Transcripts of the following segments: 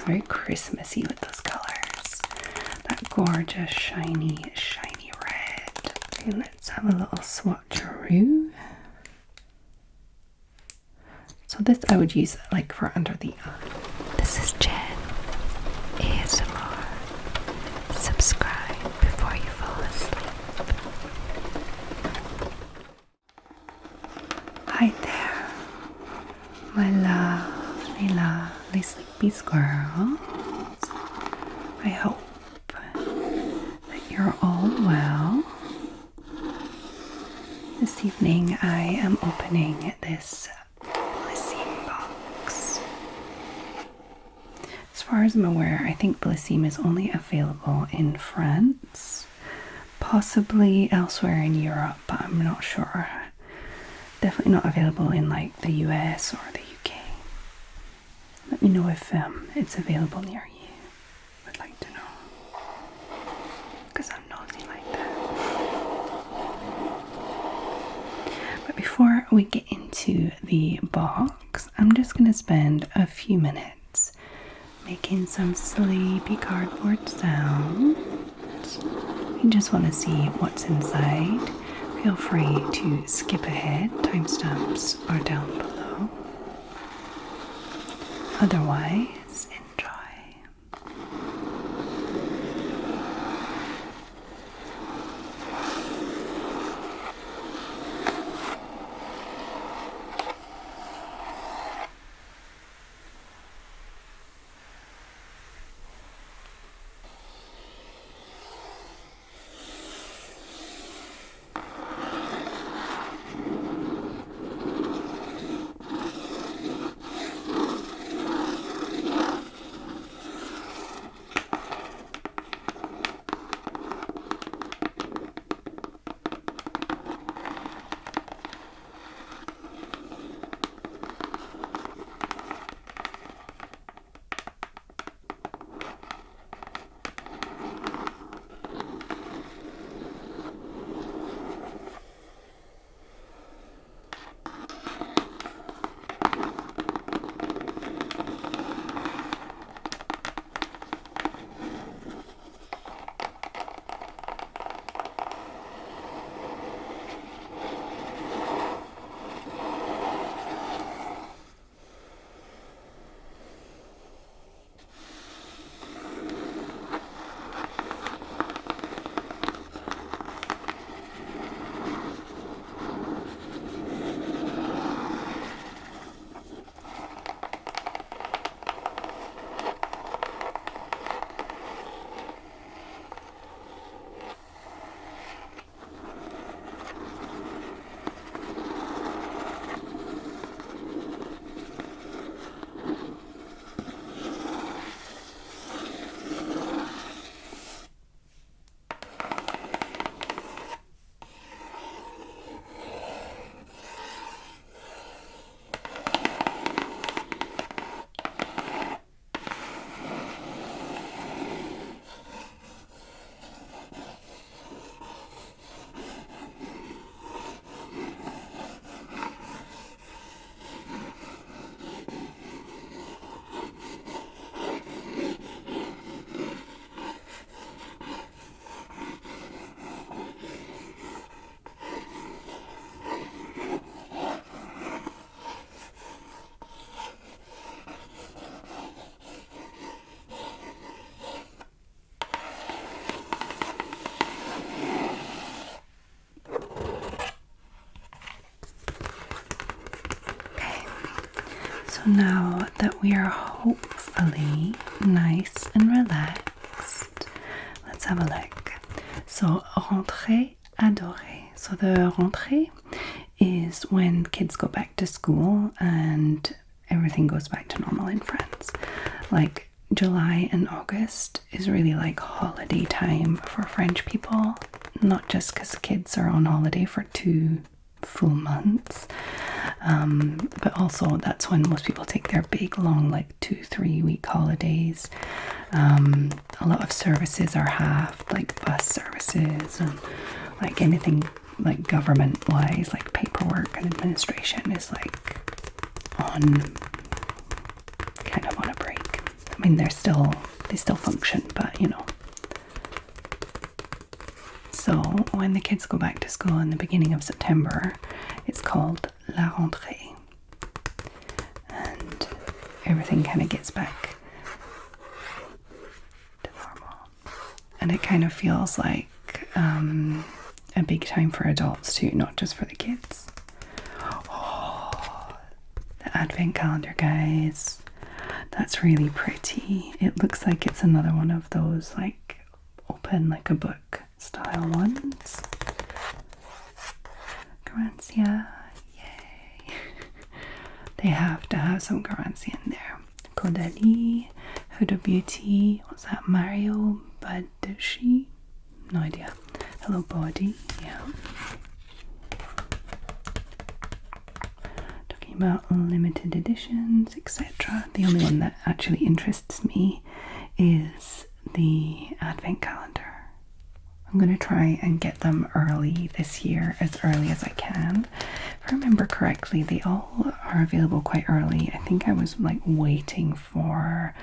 Very Christmassy with those colors. That gorgeous, shiny, shiny red. Okay, let's have a little swatcheroo. So this I would use like for under the eye. This is Jen, ASMR. Subscribe before you fall asleep. Hi there, my lovely, lovely sleepy squirrels. I hope that you're all well. This evening I am opening this Blissim box. As far as I'm aware, I think Blissim is only available in France, possibly elsewhere in Europe, but I'm not sure. Definitely not available in like the US or the UK. Let me know if it's available near you. I'd like to know, because I'm nosy like that. But before we get into the box, I'm just going to spend a few minutes making some sleepy cardboard sounds. You just want to see what's inside. Feel free to skip ahead. Timestamps are down below. Otherwise, enjoy. So now that we are hopefully nice and relaxed, let's have a look. So, rentrée adorée. So the rentrée is when kids go back to school and everything goes back to normal in France. Like July and August is really like holiday time for French people, not just because kids are on holiday for 2 full months, but also that's when most people take their big long like 2-3 week holidays. A lot of services are halved, like bus services and like anything like government wise, like paperwork and administration is like on kind of on a break. I mean, they still function, but you know. So when the kids go back to school in the beginning of September, it's called La Rentrée, and everything kind of gets back to normal, and it kind of feels like a big time for adults too, not just for the kids. Oh, the advent calendar, guys. That's really pretty. It looks like it's another one of those like open like a book style ones. Garancia, yay. They have to have some Garancia in there. Caudalie, Huda Beauty, what's that? Mario Badushi? No idea. Hello Body, yeah. Talking about limited editions, etc. The only one that actually interests me is the advent calendar. I'm going to try and get them early this year, as early as I can. If I remember correctly, they all are available quite early. I think I was like waiting for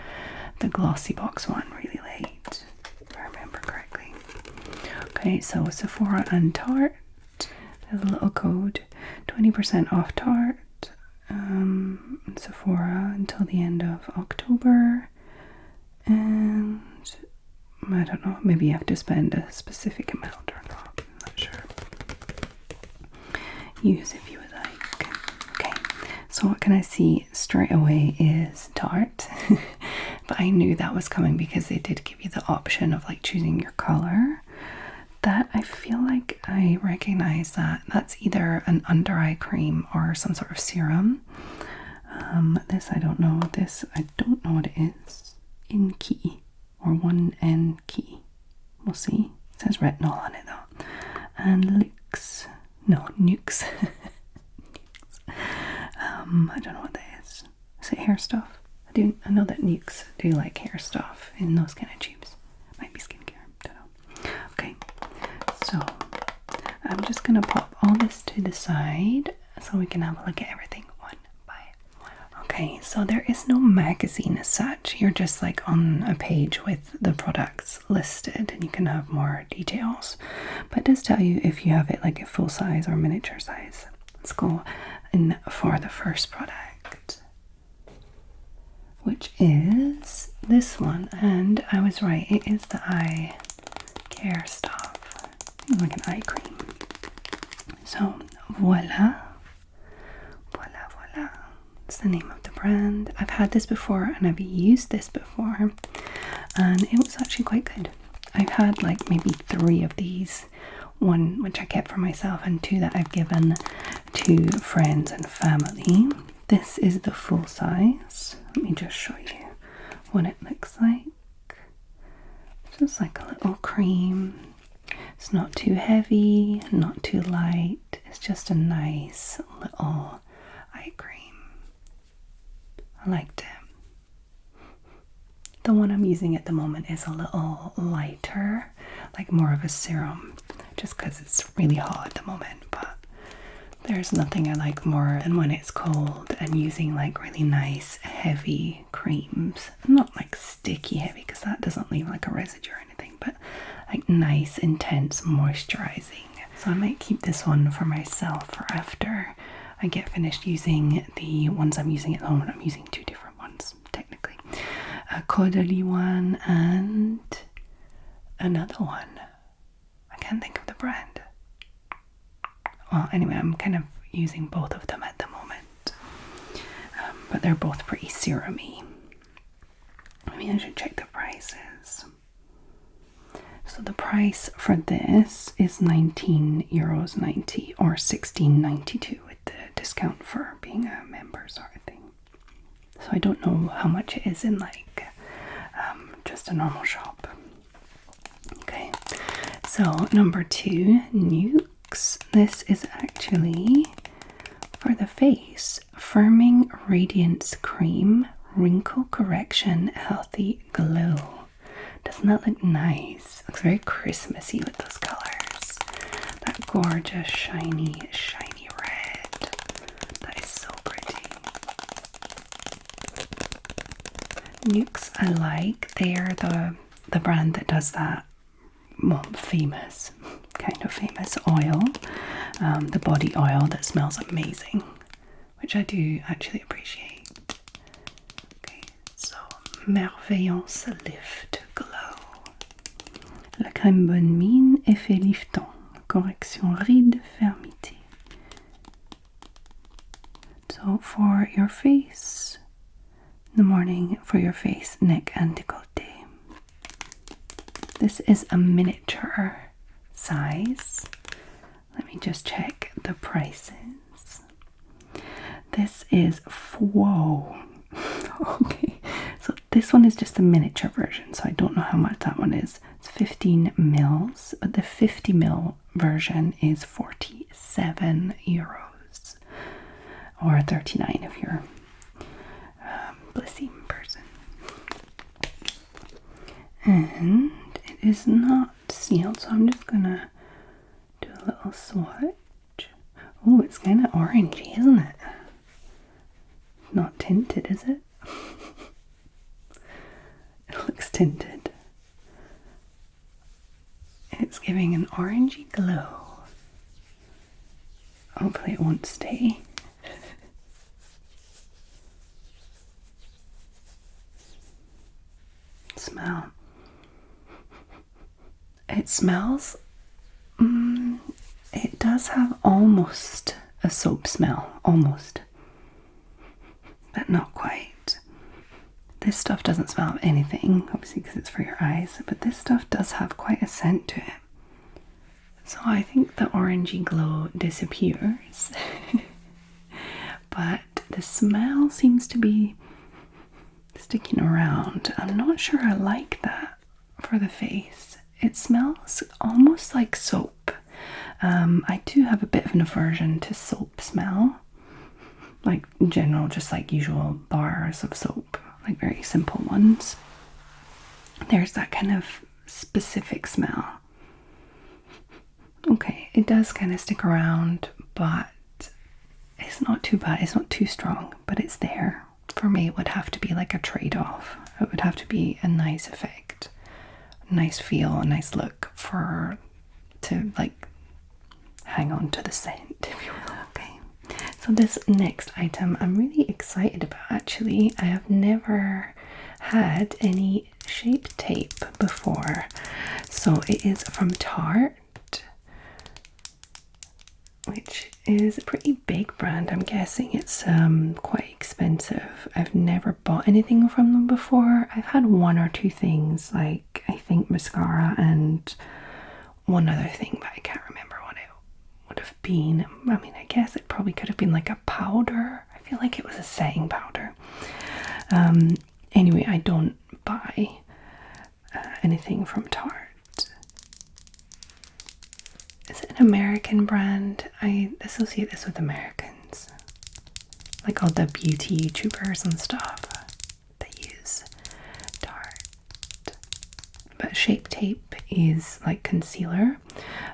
the glossy box one really late, if I remember correctly. Okay, so Sephora and Tarte. There's a little code, 20% off Tarte. Sephora until the end of October, and I don't know, maybe you have to spend a specific amount or not, I'm not sure. Use if you would like. Okay, so what can I see straight away is Tarte, but I knew that was coming because they did give you the option of like choosing your color. That I feel like I recognize that. That's either an under eye cream or some sort of serum. This I don't know. This I don't know what it is. Inkey or 1N key. We'll see. It says retinol on it though. And Nuxe. I don't know what that is. Is it hair stuff? I know that Nuxe do like hair stuff in those kind of tubes. Might be skincare. Don't know. Okay. So I'm just gonna pop all this to the side so we can have a look at everything one by one. Okay, so there is no magazine as such. You're just like on a page with the products listed and you can have more details. But it does tell you if you have it like a full size or miniature size. Let's go in for the first product, which is this one. And I was right, it is the eye care stuff. Like an eye cream. So Voilà. It's the name of the brand. I've had this before and I've used this before and it was actually quite good. I've had like maybe 3 of these. One which I kept for myself and 2 that I've given to friends and family. This is the full size. Let me just show you what it looks like. Just like a little cream. It's not too heavy, not too light. It's just a nice little eye cream. I liked it. The one I'm using at the moment is a little lighter, like more of a serum, just because it's really hot at the moment. But there's nothing I like more than when it's cold and using like really nice heavy creams. Not like sticky heavy because that doesn't leave like a residue or anything, but like nice intense moisturizing. So I might keep this one for myself for after I get finished using the ones I'm using at the moment. I'm using 2 different ones technically, a Caudalie one and another one. I can't think of the brand. Well, anyway, I'm kind of using both of them at the moment, but they're both pretty serum-y. Maybe I should check the prices. So the price for this is €19.90 or $16.92 with the discount for being a member sort of thing. So I don't know how much it is in like just a normal shop. Okay, so number 2, Nuxe. This is actually for the face. Firming Radiance Cream, Wrinkle Correction, Healthy Glow. Doesn't that look nice? Looks very Christmassy with those colors. That gorgeous shiny red. That is so pretty. Nuxe I like. They're the brand that does that, well, famous, kind of famous oil, the body oil that smells amazing, which I do actually appreciate. Okay, so Merveillance Lift Glow. La crème bonne mine, effet liftant, correction rides, fermeté. So for your face, in the morning, for your face, neck and décolleté. This is a miniature size. Let me just check the prices. This is, whoa. Okay, so this one is just a miniature version, so I don't know how much that one is. It's 15 mils, but the 50 mil version is 47 euros, or 39 if you're Blissim person. And it is not sealed, so I'm just gonna do a little swatch. Oh, it's kind of orangey, isn't it? Not tinted, is it? It looks tinted. It's giving an orangey glow. Hopefully it won't stay. Smell. It smells, it does have almost a soap smell, almost, but not quite. This stuff doesn't smell of anything, obviously because it's for your eyes, but this stuff does have quite a scent to it. So I think the orangey glow disappears, but the smell seems to be sticking around. I'm not sure I like that for the face. It smells almost like soap. I do have a bit of an aversion to soap smell, like in general, just like usual bars of soap, like very simple ones. There's that kind of specific smell. Okay, it does kind of stick around, but it's not too bad. It's not too strong, but it's there. For me, it would have to be like a trade-off. It would have to be a nice effect, a nice feel, a nice look to like hang on to the scent, if you will. Okay, so this next item I'm really excited about actually. I have never had any shape tape before. So it is from Tarte, which is a pretty big brand. I'm guessing it's quite expensive. I've never bought anything from them before. I've had one or two things, like I think mascara and one other thing, but I can't remember what it would have been. I mean, I guess it probably could have been like a powder. I feel like it was a setting powder. Anyway, I don't buy anything from Tarte. Is it an American brand? I associate this with Americans. Like all the beauty YouTubers and stuff that use Tarte. But Shape Tape is like concealer.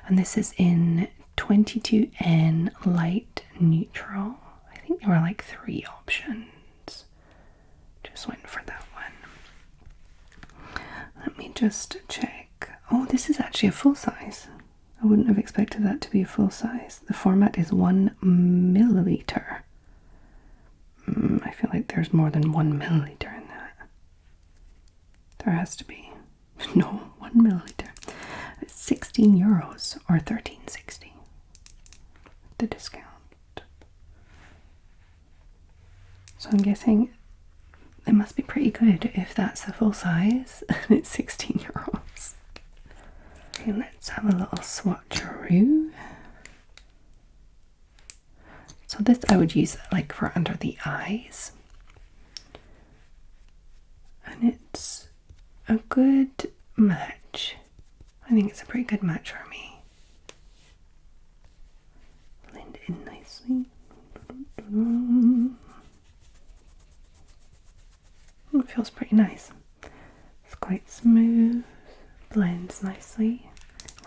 And this is in 22N Light Neutral. I think there were like 3 options. Just went for that one. Let me just check. Oh, this is actually a full size. I wouldn't have expected that to be a full size. The format is 1 milliliter. I feel like there's more than 1 milliliter in that. There has to be. No, 1 milliliter. It's 16 euros or 13.60. The discount. So I'm guessing it must be pretty good if that's the full size and it's 16 euros. Okay, let's have a little swatcheroo. So this I would use like for under the eyes. And it's a good match. I think it's a pretty good match for me. Blend in nicely. It feels pretty nice. It's quite smooth. Blends nicely.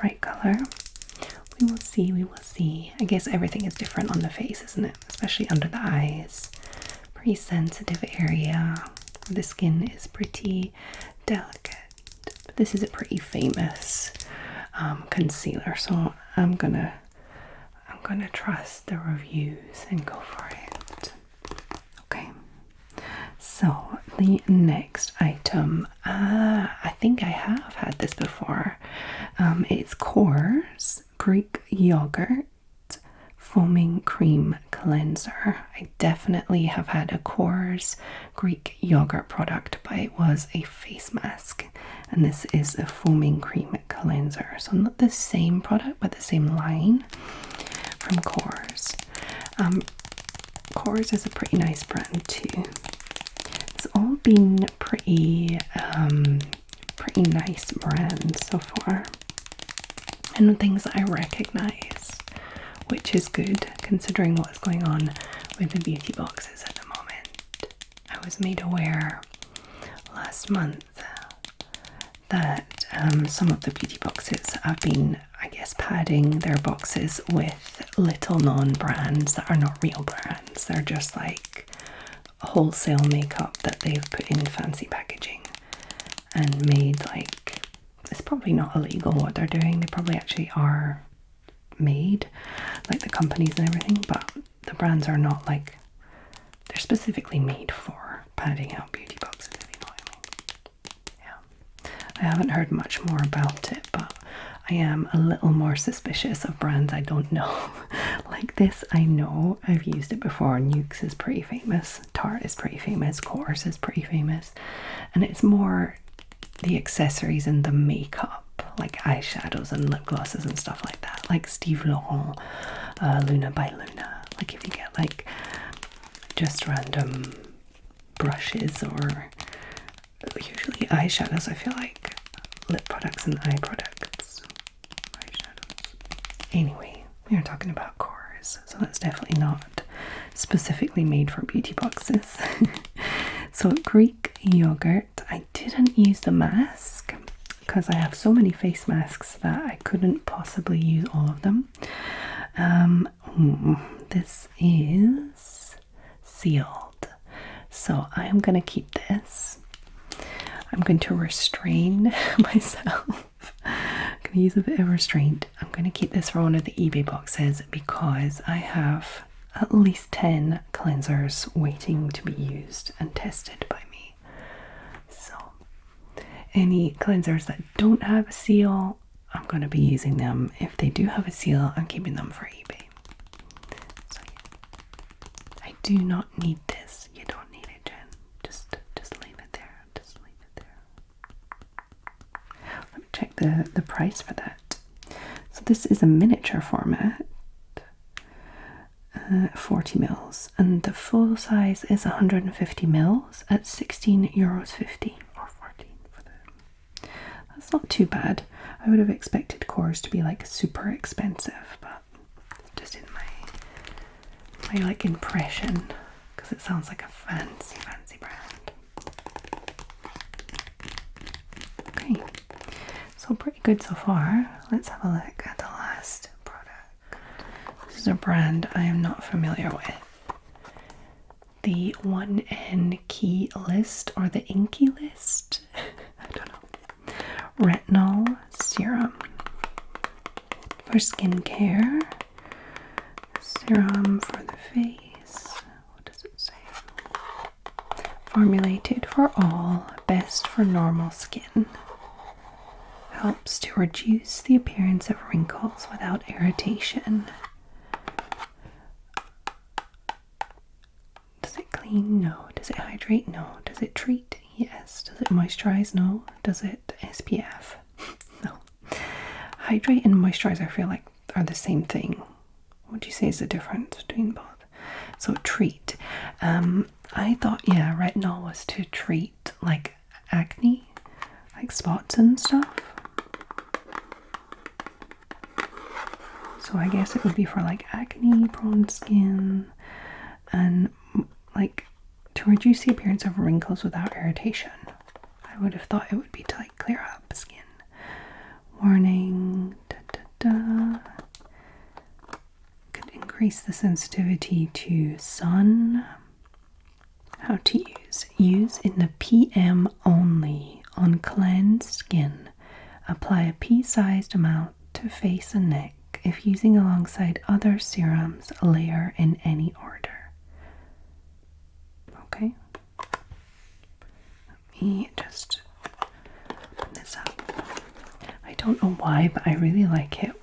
Right color. We will see, we will see. I guess everything is different on the face, isn't it? Especially under the eyes. Pretty sensitive area. the skin is pretty delicate. But this is a pretty famous concealer, so I'm gonna trust the reviews and go for it. Okay, so the next item, I think I have had this before. It's Korres Greek Yogurt Foaming Cream Cleanser. I definitely have had a Korres Greek Yogurt product, but it was a face mask, and this is a foaming cream cleanser. So not the same product, but the same line from Korres. Korres is a pretty nice brand too. It's all been pretty nice brands so far, and things that I recognize, which is good considering what's going on with the beauty boxes at the moment. I was made aware last month that some of the beauty boxes have been, I guess, padding their boxes with little known brands that are not real brands. They're just like wholesale makeup that they've put in fancy packaging and made like, it's probably not illegal what they're doing. They probably actually are made, like the companies and everything, but the brands are not like, they're specifically made for padding out beauty boxes, if you know what I mean. Yeah, I haven't heard much more about it, but I am a little more suspicious of brands I don't know. Like this, I know I've used it before. Nuxe is pretty famous, Tarte is pretty famous, Korres is pretty famous, and it's more the accessories and the makeup, like eyeshadows and lip glosses and stuff like that, like Steve Laurent, Luna by Luna. Like if you get like just random brushes, or usually eyeshadows, I feel like lip products and eye products, eyeshadows. Anyway, we are talking about Korres, so that's definitely not specifically made for beauty boxes. So Greek yogurt, I didn't use the mask because I have so many face masks that I couldn't possibly use all of them. This is sealed, so I am going to keep this. I'm going to restrain myself. I'm going to use a bit of restraint. I'm going to keep this for one of the eBay boxes because I have at least 10 cleansers waiting to be used and tested by me. So any cleansers that don't have a seal, I'm going to be using them. If they do have a seal, I'm keeping them for eBay. So yeah. I do not need this. You don't need it, Jen. Just leave it there. Just leave it there. Let me check the price for that. So this is a miniature format. 40 mils, and the full size is 150 mils at €16.50 or 14 for the. That's not too bad. I would have expected Korres to be like super expensive, but just in my like impression, because it sounds like a fancy brand. Okay, so pretty good so far. Let's have a look at the last product. This is a brand I am not familiar with. The 1N key list, or the Inkey list. I don't know. Retinol serum for skincare. Serum for the face. What does it say? Formulated for all, best for normal skin. Helps to reduce the appearance of wrinkles without irritation. Does it clean? No. Does it hydrate? No. Does it treat? Yes. Does it moisturize? No. Does it SPF? No. Hydrate and moisturize, I feel like, are the same thing. What do you say is the difference between both? So treat. I thought, yeah, retinol was to treat like acne, like spots and stuff. So I guess it would be for like acne prone skin and like to reduce the appearance of wrinkles without irritation. I would have thought it would be to like clear up skin. Warning, could increase the sensitivity to sun. How to use. says use in the PM only on cleansed skin. Apply a pea-sized amount to face and neck. If using alongside other serums, layer in any order. Okay. Let me just open this up. I don't know why, but I really like it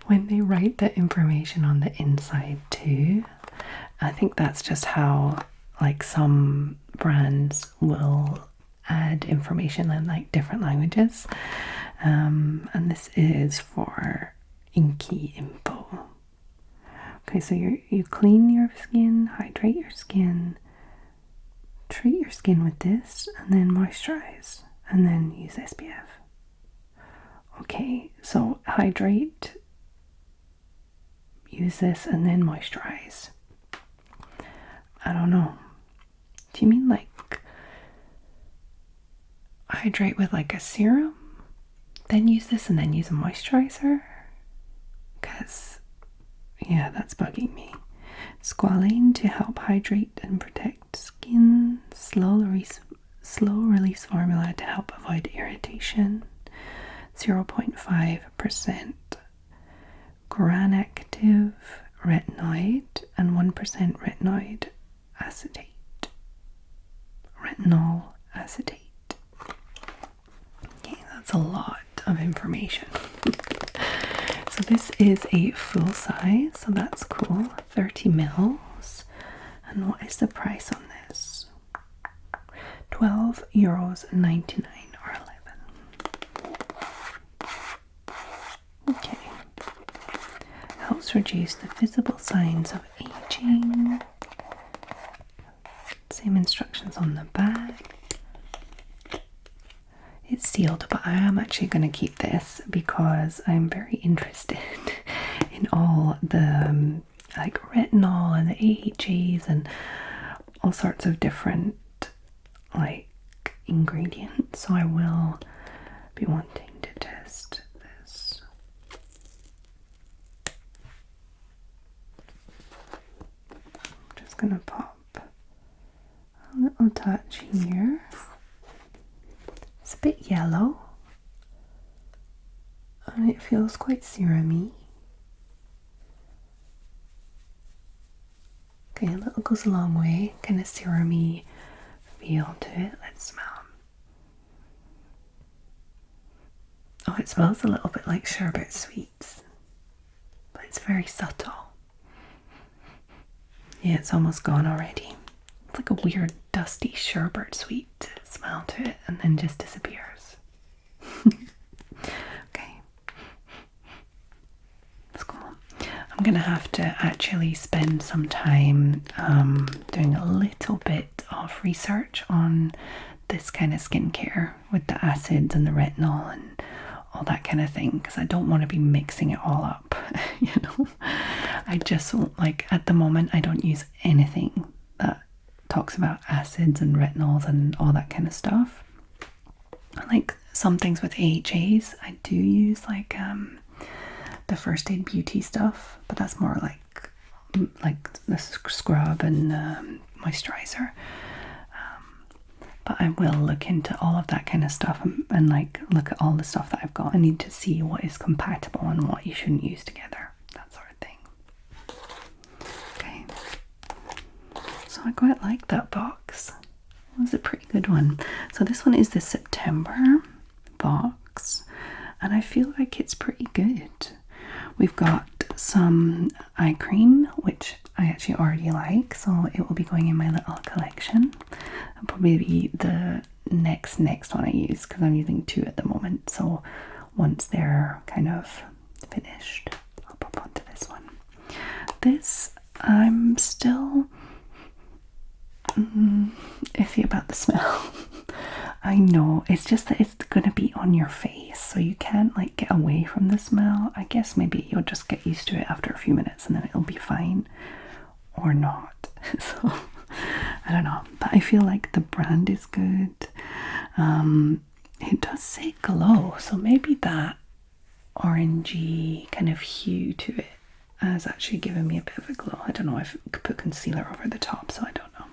when they write the information on the inside too. I think that's just how like some brands will add information in like different languages. And this is for Inkey info. Okay, so you clean your skin, hydrate your skin, treat your skin with this, and then moisturize, and then use SPF. Okay, so hydrate, use this, and then moisturize. I don't know. Do you mean like hydrate with like a serum, then use this, and then use a moisturizer? Because, yeah, that's bugging me. Squalane to help hydrate and protect skin. Slow release formula to help avoid irritation. 0.5% gram-active retinoid and 1% retinoid acetate. Retinol acetate. Okay, that's a lot of information. So this is a full size, so that's cool. 30 mils. And what is the price on this? €12.99 or 11. Okay. Helps reduce the visible signs of aging. Same instructions on the back. It's sealed, but I am actually going to keep this because I'm very interested in all the like retinol and the AHAs and all sorts of different like ingredients. So I will be wanting to test this. I'm just going to pop a little touch here. It's a bit yellow and it feels quite serum-y. Okay, a little goes a long way, kind of serum-y feel to it. Let's smell. Oh, it smells a little bit like sherbet sweets, but it's very subtle. Yeah, it's almost gone already. It's like a weird dusty sherbet sweet smell to it and then just disappears. Okay. That's cool. I'm gonna have to actually spend some time doing a little bit of research on this kind of skincare with the acids and the retinol and all that kind of thing, because I don't want to be mixing it all up. You know, I just like at the moment I don't use anything that talks about acids and retinols and all that kind of stuff. Like some things with AHAs I do use, like the First Aid Beauty stuff, but that's more like the scrub and moisturizer. But I will look into all of that kind of stuff and like look at all the stuff that I've got. I need to see what is compatible and what you shouldn't use together, that sort of thing. Okay, so I quite like that box. It was a pretty good one. So this one is the September box and I feel like it's pretty good. We've got some eye cream, which I actually already like, so it will be going in my little collection. It'll probably be the next one I use because I'm using 2 at the moment. So once they're kind of finished, I'll pop onto this one. This, I'm still iffy about the smell. I know, it's just that it's gonna be on your face, so you can't like get away from the smell. I guess maybe you'll just get used to it after a few minutes and then it'll be fine, or not. So I don't know, but I feel like the brand is good. It does say glow, so maybe that orangey kind of hue to it has actually given me a bit of a glow. I don't know if I could put concealer over the top, so I don't know.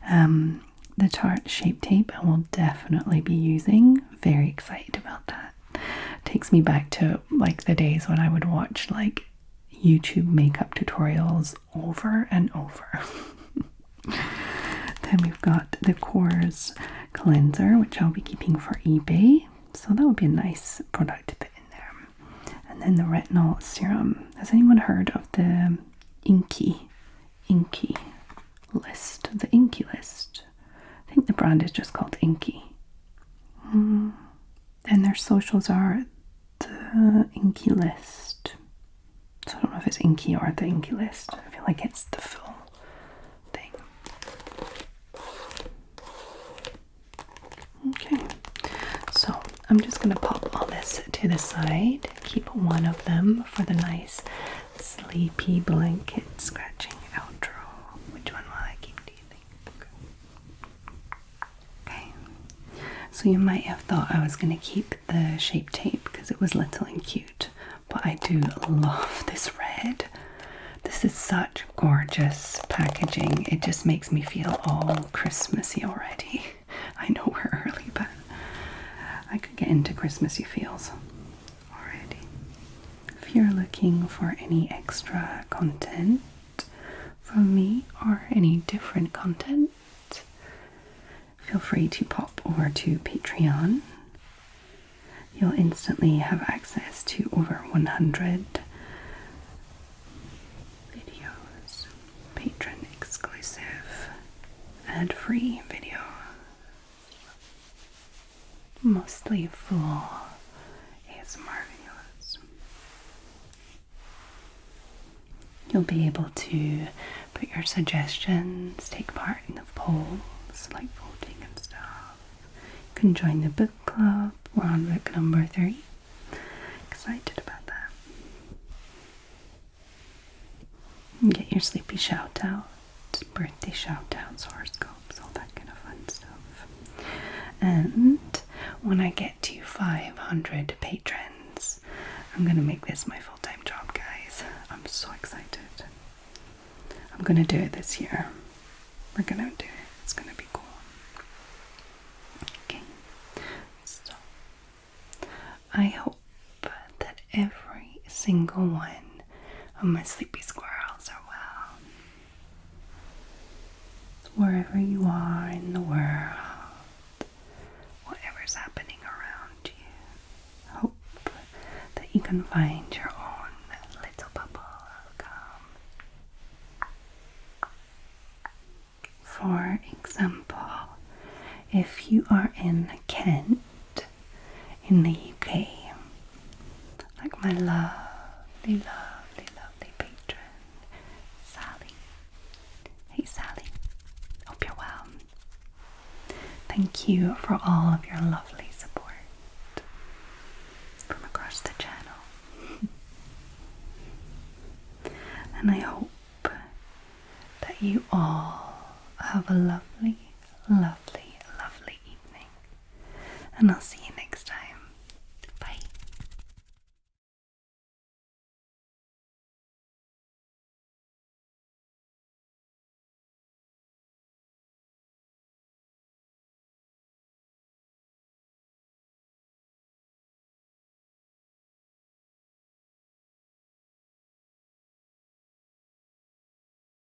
The Tarte Shape Tape I will definitely be using. Very excited about that. Takes me back to like the days when I would watch like YouTube makeup tutorials over and over. Then we've got the Korres cleanser, which I'll be keeping for eBay. So that would be a nice product to put in there. And then the Retinol serum. Has anyone heard of the Inkey list? The Inkey list. I think the brand is just called Inkey. And their socials are the Inkey list. So I don't know if it's Inkey or the Inkey list. I feel like it's the full thing. Okay, so I'm just going to pop all this to the side. Keep one of them for the nice sleepy blanket scratching outro. Which one will I keep, do you think? Okay, so you might have thought I was going to keep the Shape Tape because it was little and cute, but I do love this red. This is such gorgeous packaging. It just makes me feel all Christmassy already. I know we're early, but I could get into Christmassy feels already. If you're looking for any extra content from me or any different content, feel free to pop over to Patreon. You'll instantly have access to over 100 videos, patron exclusive, ad-free videos, mostly full ASMR videos. You'll be able to put your suggestions, take part in the polls, like voting and stuff. You can join the book club. We're on book number 3. Excited about that. And get your sleepy shout out, birthday shout outs, horoscopes, all that kind of fun stuff. And when I get to 500 patrons, I'm gonna make this my full-time job, guys. I'm so excited. I'm gonna do it this year. We're gonna do it. It's gonna be cool. Okay, so I hope that every single one of my sleepy squirrels are well. Wherever you are in the world, whatever's happening around you, hope that you can find your own little bubble of calm. For example, if you are in Kent, in the UK, like my lovely, lovely, lovely patron, Sally. Hey Sally, hope you're well. Thank you for all of your lovely support from across the channel. And I hope that you all have a lovely, lovely, lovely evening. And I'll see you next